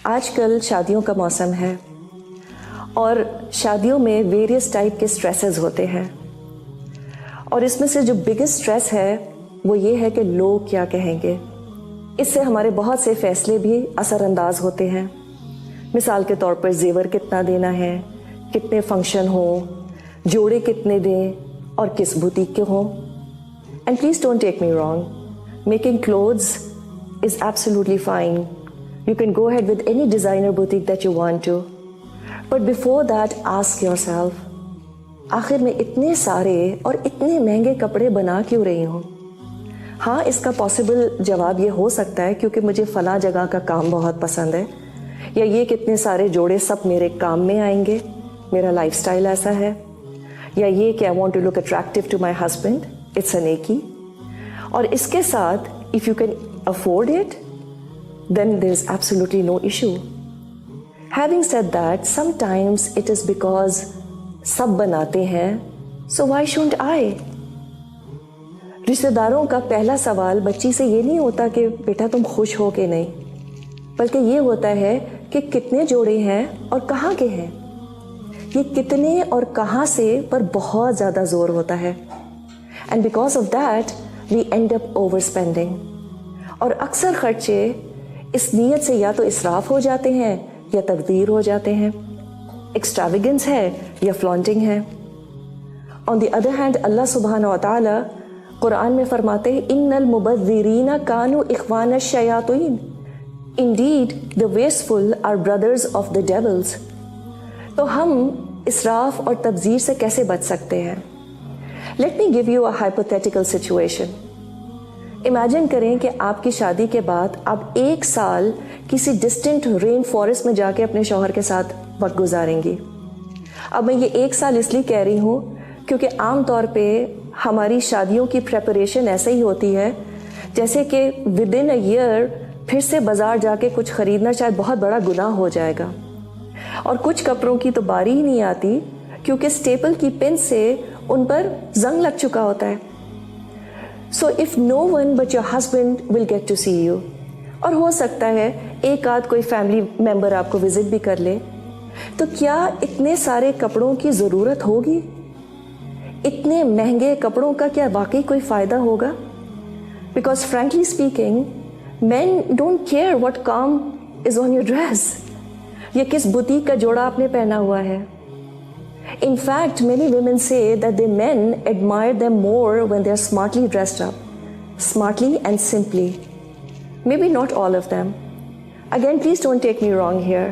آج کل شادیوں کا موسم ہے اور شادیوں میں ویریس ٹائپ کے سٹریسز ہوتے ہیں، اور اس میں سے جو بگسٹ سٹریس ہے وہ یہ ہے کہ لوگ کیا کہیں گے۔ اس سے ہمارے بہت سے فیصلے بھی اثر انداز ہوتے ہیں۔ مثال کے طور پر زیور کتنا دینا ہے، کتنے فنکشن ہوں، جوڑے کتنے دیں اور کس بوتیک کے ہوں۔ And please don't take me wrong, making clothes is absolutely fine. You can go ahead with any designer boutique that you want to. But before that, ask yourself, آخر میں اتنے سارے اور اتنے مہنگے کپڑے بنا کیوں رہی ہوں؟ ہاں، اس کا پاسبل جواب یہ ہو سکتا ہے کیونکہ مجھے فلاں جگہ کا کام بہت پسند ہے، یا یہ کتنے سارے جوڑے سب میرے کام میں آئیں گے، میرا لائف سٹائل ایسا ہے، یا یہ کہ I want to look attractive to my husband. It's a نیکی. اور اس کے ساتھ if you can afford it, then there is absolutely no issue. Having said that, sometimes it is because سب بناتے ہیں, so why shouldn't I? رشتہ داروں کا پہلا سوال بچی سے یہ نہیں ہوتا کہ بیٹا تم خوش ہو کہ نہیں، بلکہ یہ ہوتا ہے کہ کتنے جوڑے ہیں اور کہاں کے ہیں۔ یہ کتنے اور کہاں سے پر بہت زیادہ زور ہوتا ہے، and because of that we end up overspending. اور اکثر خرچے اس نیت سے یا تو اسراف ہو جاتے ہیں یا تبذیر ہو جاتے ہیں، ایکسٹراویگنس ہے یا فلانٹنگ ہے۔ آن دی ادر ہینڈ اللہ سبحانہ و تعالی قرآن میں فرماتے ہیں ان المبذرین کانوا اخوان الشیاطین، indeed the wasteful are brothers of the devils۔ تو ہم اسراف اور تبذیر سے کیسے بچ سکتے ہیں؟ Let me give you a hypothetical situation. Imagine کریں کہ آپ کی شادی کے بعد آپ 1 سال کسی ڈسٹنٹ رین فارسٹ میں جا کے اپنے شوہر کے ساتھ وقت گزاریں گی۔ اب میں یہ 1 سال اس لیے کہہ رہی ہوں کیونکہ عام طور پہ ہماری شادیوں کی پریپریشن ایسے ہی ہوتی ہے جیسے کہ ود ان اے ایئر پھر سے بازار جا کے کچھ خریدنا شاید بہت بڑا گناہ ہو جائے گا، اور کچھ کپڑوں کی تو باری ہی نہیں آتی کیونکہ اسٹیپل کی پن سے ان پر زنگ لگ چکا ہوتا ہے۔ So if no one but your husband will get to see you، اور ہو سکتا ہے ایک آدھ کوئی فیملی ممبر آپ کو وزٹ بھی کر لے، تو کیا اتنے سارے کپڑوں کی ضرورت ہوگی؟ اتنے مہنگے کپڑوں کا کیا واقعی کوئی فائدہ ہوگا؟ Because frankly speaking, men don't care what calm is on your dress، یا کس بوتیک کا جوڑا آپ نے پہنا ہوا ہے۔ In fact, many women say that the men admire them more when they are smartly dressed up, smartly and simply. Maybe not all of them. Again, please don't take me wrong here.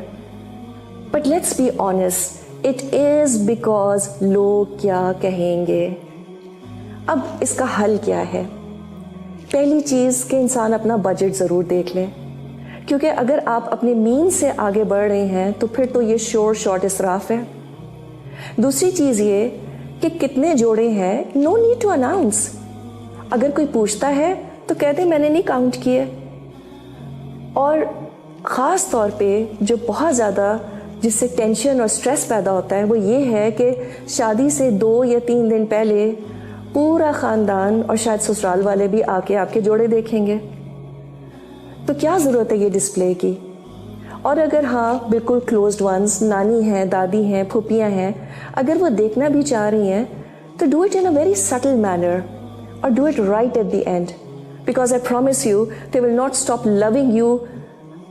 But let's be honest, it is because log kya kahenge. اب اس کا حل کیا ہے؟ پہلی چیز کہ انسان اپنا بجٹ ضرور دیکھ لے، کیونکہ اگر آپ اپنے مین سے آگے بڑھ رہے ہیں تو پھر تو یہ شارٹ اسراف ہے۔ دوسری چیز یہ کہ کتنے جوڑے ہیں، نو نیڈ ٹو اناؤنس۔ اگر کوئی پوچھتا ہے تو کہتے میں نے نہیں کاؤنٹ کیے۔ اور خاص طور پہ جو بہت زیادہ جس سے ٹینشن اور سٹریس پیدا ہوتا ہے وہ یہ ہے کہ شادی سے 2 یا 3 دن پہلے پورا خاندان اور شاید سسرال والے بھی آ کے آپ کے جوڑے دیکھیں گے، تو کیا ضرورت ہے یہ ڈسپلے کی؟ اور اگر ہاں بالکل کلوزڈ ونز، نانی ہیں، دادی ہیں، پھوپھیاں ہیں، اگر وہ دیکھنا بھی چاہ رہی ہیں تو do it in a very subtle manner, اور do it right at the end, because I promise you they will not stop loving you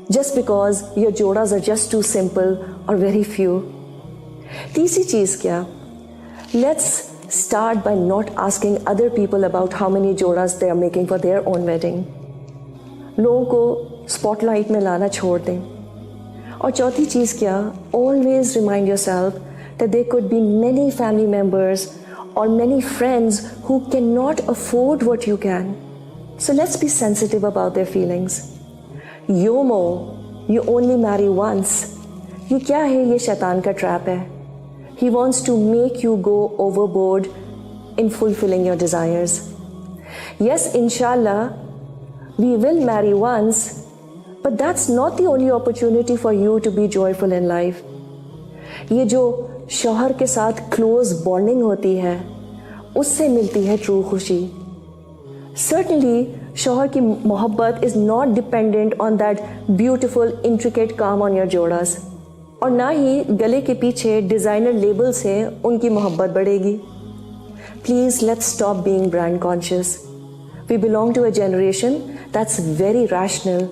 just because your jodas are just too simple اور ویری فیو۔ تیسری چیز کیا؟ Let's start by not asking other people about how many jodas they are making for their own wedding. لوگوں کو spot light میں لانا چھوڑ دیں۔ اور چوتھی چیز کیا؟ always remind yourself that there could be many family members or many friends who cannot afford what you can. So let's be sensitive about their feelings. YOMO, you only marry once. یہ کیا ہے؟ یہ شیطان کا trap ہے۔ He wants to make you go overboard in fulfilling your desires. Yes, inshallah, we will marry once, but that's not the only opportunity for you to be joyful in life. یہ جو شوہر کے ساتھ close bonding ہوتی ہے اس سے ملتی ہے ٹرو خوشی۔ Certainly شوہر کی محبت is not dependent on that beautiful intricate کام آن یور جوڑاز، اور نہ ہی گلے کے پیچھے ڈیزائنر لیبل سے ان کی محبت بڑھے گی. Please let's stop being brand conscious. We belong to a generation that's very rational.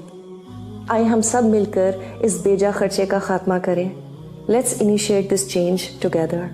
آئے ہم سب مل کر اس بیجا خرچے کا خاتمہ کریں. Let's initiate this change together.